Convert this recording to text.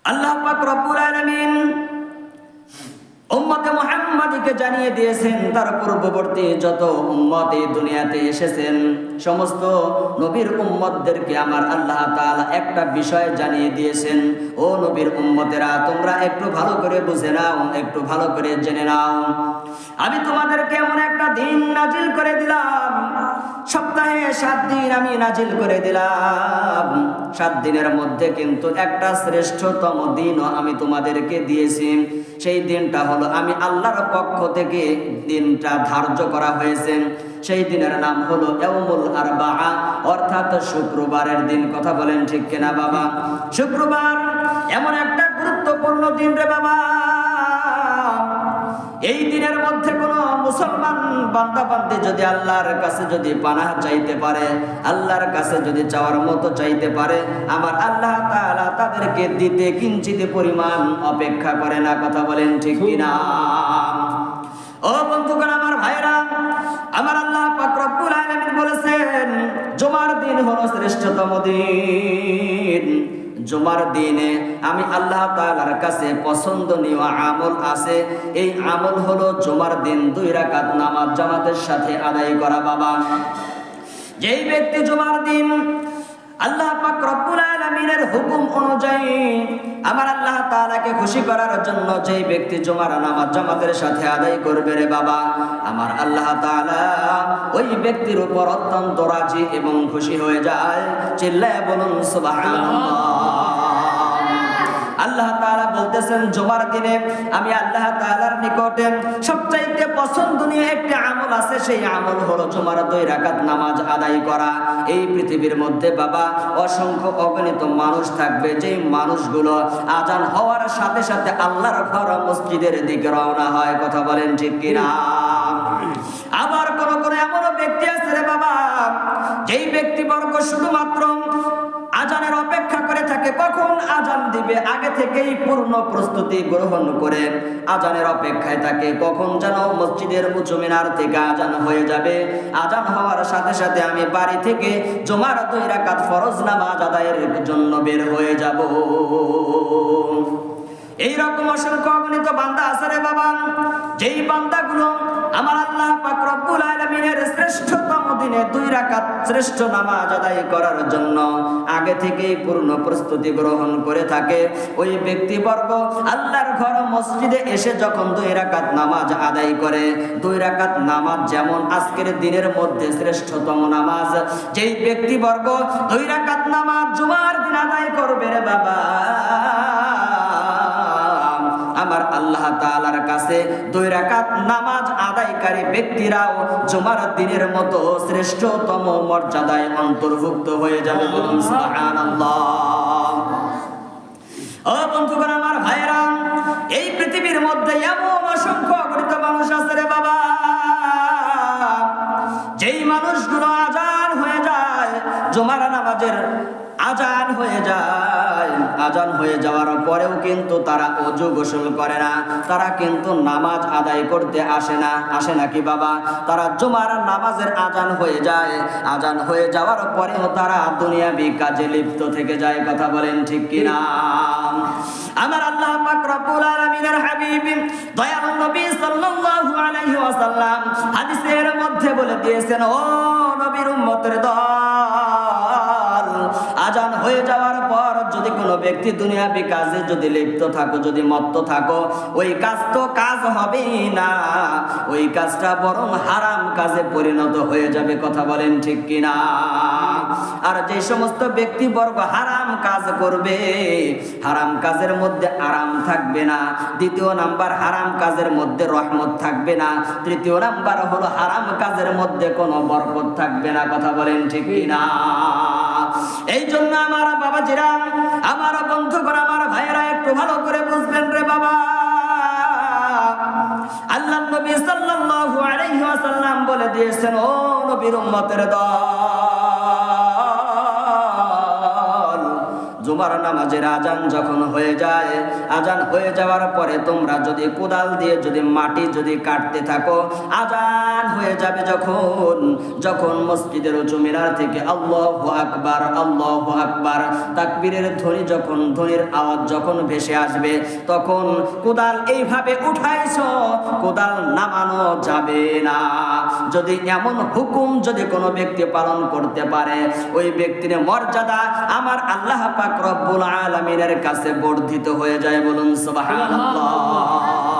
আল্লাহ পাক রব্বুল আলামিন উম্মতে মুহাম্মাদীকে জানিয়ে দিয়েছেন, তার পূর্ববর্তী যত উম্মত এই দুনিয়াতে এসেছেন সমস্ত নবীর উম্মতদেরকে আমার আল্লাহ তাআলা একটা বিষয় জানিয়ে দিয়েছেন। ও নবীর উম্মতেরা, তোমরা একটু ভালো করে বুঝে নাও, একটু ভালো করে জেনে নাও। আমি তোমাদেরকে এমন একটা দিন নাজিল করে দিলাম, সপ্তাহে 7 দিন আমি নাজিল করে দিলাম। 7 দিনের মধ্যে কিন্তু একটা শ্রেষ্ঠতম দিনও আমি তোমাদেরকে দিয়েছি। সেই দিনটা হলো আমি আল্লাহর পক্ষ থেকে দিনটা ধার্য করা হয়েছে। সেই দিনের নাম হলো ইয়াউমুল আরবাআ, অর্থাৎ শুক্রবারের দিন। কথা বলেন ঠিক কিনা বাবা? শুক্রবার এমন একটা গুরুত্বপূর্ণ দিন রে বাবা। এই দিনের মধ্যে কোনো মুসলমান বান্দা বান্দি যদি আল্লাহর কাছে যদি পানাহ চাইতে পারে, আল্লাহর কাছে যদি চাওয়ার মতো চাইতে পারে, আমার আল্লাহ তাআলা তাদেরকে দিতে কিঞ্চিত পরিমাণ অপেক্ষা করে না। কথা বলেন ঠিক কিনা? ও বন্ধুগণ, আমার ভাইরা, আমার আল্লাহ পাক রব্বুল আলামিন বলেছেন জুমার দিন হলো শ্রেষ্ঠতম দিন। জুমার দিনে আমি আল্লাহ তাআলার কাছে পছন্দনীয় আমল আছে। এই আমল হলো জুমার দিন 2 রাকাত নামাজ জামাতের সাথে আদায় করা বাবা। যেই ব্যক্তি জুমার দিন আল্লাহ পাক রব্বুল আলামিনের হুকুম অনুযায়ী আমার আল্লাহ তাআলাকে খুশি করার জন্য যেই ব্যক্তি জুমার নামাজ জামাতের সাথে আদায় করবে রে বাবা, আমার আল্লাহ তাআলা ওই ব্যক্তির উপর অত্যন্ত রাজি এবং খুশি হয়ে যায়। চিল্লায়ে বলুন সুবহানাল্লাহ। আল্লাহ তাআলা বলতেছেন জুমার দিনে আমি আল্লাহ তাআলার নিকটে সবচাইতে পছন্দনীয় একটা আমল আছে। সেই আমল হলো জুমার 2 রাকাত নামাজ আদায় করা। এই পৃথিবীর মধ্যে বাবা অসংখ্য অগণিত মানুষ থাকবে, যেই মানুষগুলো আজান হওয়ার সাথে সাথে আল্লাহর ঘর মসজিদের দিকে রওনা হয়। কথা বলেন ঠিক কিনা? আবার কোন কোন এমন ব্যক্তি আছে রে বাবা, যেই ব্যক্তিবর্গ শুধুমাত্র আজানের অপেক্ষা করে থাকে, কখন আজান দিবে আগে থেকেই পূর্ণ প্রস্তুতি গ্রহণ করে আজানের অপেক্ষায় থাকে, কখন যেন মসজিদের উঁচু মিনার থেকে আজান হয়ে যাবে। আজান হওয়ার সাথে সাথে আমি বাড়ি থেকে জুমার 2 রাকাত ফরজ নামাজ আদায়ের জন্য বের হয়ে যাব। এইরকম অসংখ্য অগণিত বান্দা আছে রে বাবা, যেই বান্দাগুলো আমার আল্লাহ পাক রব্বুল আলামিনের শ্রেষ্ঠতম দিনে 2 রাকাত শ্রেষ্ঠ নামাজ আদায় করার জন্য আগে থেকেই পূর্ণ প্রস্তুতি গ্রহণ করে থাকে। ওই ব্যক্তিবর্গ আল্লাহর ঘর মসজিদে এসে যখন 2 রাকাত নামাজ আদায় করে, 2 রাকাত নামাজ যেমন আজকের দিনের মধ্যে শ্রেষ্ঠতম নামাজ, যেই ব্যক্তিবর্গ 2 রাকাত নামাজ জুমার দিন আদায় করবে রে বাবা, আমার আল্লাহ তাআলার কাছে 2 রাকাত নামাজ আদায়কারী ব্যক্তিরাও জুমার দিনের মতো শ্রেষ্ঠতম মর্যাদায় অন্তর্ভুক্ত হয়ে যাবে। বলুন সুবহানাল্লাহ। ও বন্ধুগণ, আমার ভাইরা, এই পৃথিবীর মধ্যে এমন অসংখ্য অগণিত মানুষ আছে রে বাবা, যেই মানুষগুলো আজান হয়ে যায়, জুমার নামাজের আজান হয়ে যায়, আজান হয়ে যাওয়ার পরেও কিন্তু তারা ওযু গোসল করে না, তারা কিন্তু নামাজ আদায় করতে আসে না। আসে নাকি বাবা? তারা জুমার নামাজের আজান হয়ে যায়, আজান হয়ে যাওয়ার পরেও তারা দুনিয়াবি কাজে লিপ্ত থেকে যায়। কথা বলেন ঠিক কিনা? আমার আল্লাহ পাক রব্বুল আলামিনের হাবিব দয়াল নবী সাল্লাল্লাহু আলাইহি ওয়াসাল্লাম হাদিসের মধ্যে বলে দিয়েছেন, ও নবীর উম্মতের দল, আজান হয়ে যাওয়ার পর যদি কোনো ব্যক্তি দুনিয়াবি কাজে যদি লিপ্ত থাকো, যদি মত্ত থাকো, ওই কাজ তো কাজ হবেই না, ওই কাজটা বরং হারাম কাজে পরিণত হয়ে যাবে। কথা বলেন ঠিক কিনা? আর যে সমস্ত ব্যক্তিবর্গ হারাম কাজ করবে, হারাম কাজের মধ্যে আরাম থাকবে না। দ্বিতীয় নাম্বার, হারাম কাজের মধ্যে রহমত থাকবে না। তৃতীয় নাম্বার হলো হারাম কাজের মধ্যে কোনো বরকত থাকবে না। কথা বলেন ঠিক কিনা? এই জন্য আমার বাবাজিরা, আমার বন্ধুগণ, আমার ভাইয়েরা, একটু ভালো করে বুঝবেন রে বাবা। আল্লাহ নবী সাল্লাল্লাহু আলাইহি ওয়াসাল্লাম বলে দিয়েছেন, ও নবীর উম্মতের দল, জুমার নামাজের আজান যখন হয়ে যায়, আজান হয়ে যাওয়ার পরে তোমরা যদি কোদাল দিয়ে যদি মাটি যদি কাটতে থাকো, আজান হয়ে যাবে যখন, যখন মসজিদের উঁচু মিনার থেকে আল্লাহু আকবার আল্লাহু আকবার তাকবীরের ধ্বনি যখন, ধ্বনির আওয়াজ যখন ভেসে আসবে, তখন কোদাল এইভাবে উঠাইছো, কোদাল নামানো যাবে না। যদি এমন হুকুম যদি কোনো ব্যক্তি পালন করতে পারে, ওই ব্যক্তির মর্যাদা আমার আল্লাহ পাক রব্বুল আলামিনের কাছে বর্ধিত হয়ে যায়। বলুন সুবহানাল্লাহ।